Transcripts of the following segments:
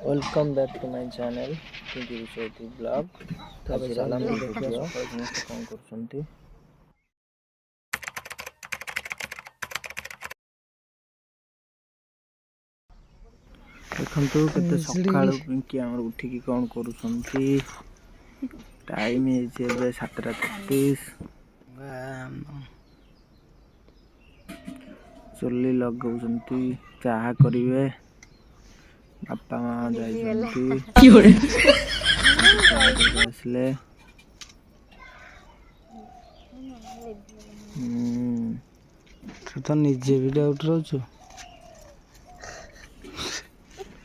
Welcome back to my channel Pinky विषयती blog. आज चला मैं देखियो समस्त कौन करछंती। देखंतु केते सकाळू पिंकी हमर उठी की कौन करछंती। टाइम है जे 7:33। चुल्ली लगौछंती चाहा करिवे। बापा माँ जाइछंती असले तो निजे भी डाउट रहछु।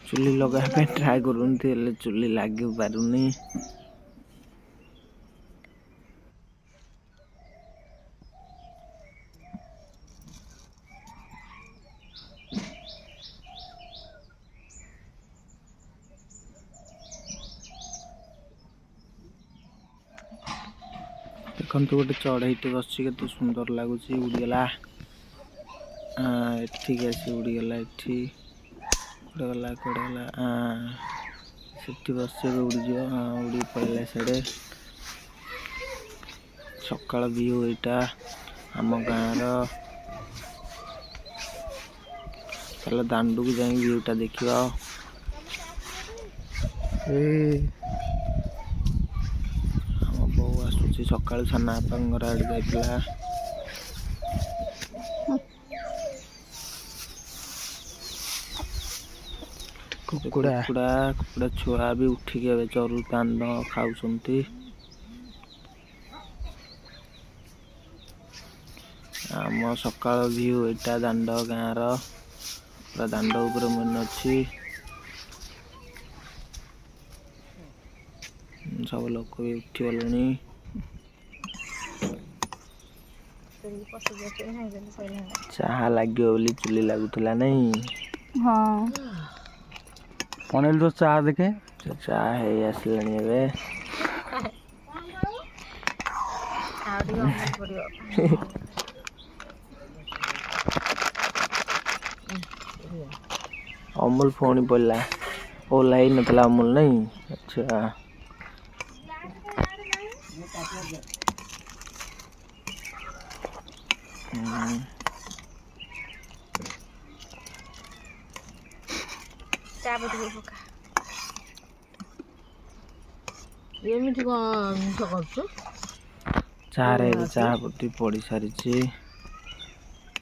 चुल्ली लगा पे ट्राई करूंती हेले चुल्ली लागि पारुनी। देखंतु गोटे चढ़ईटे बसछि केते सुंदर लागुछि। उड़ीगला ठीक है उड़ीगला एठी उड़ीगला कोड़गला सेठी बसछि उड़ी जो उड़ी पड़ले सेडे। सकाळ व्यू एटा हम गाँर चलो दांडू को जाई व्यूटा देखियो। बो आसुची सकाळ साना पंगर आड़ जाइला। कुकुड़ा कुकुड़ा छुआ भी उठी के चरु दान खाउछंती। आम सकाळ व्यू एटा दांड गाँर पूरा दांड ऊपर मन अच्छी सब लोग भी उठी गले। चाहा लगे बोली चुली लगुला नहीं। हाँ अनिल तो चाह देखे चाह है आसलानी अमूल फोन पड़ला ओला ही नतला अमूल नहीं। अच्छा चाह पत्ती पड़ी सारी।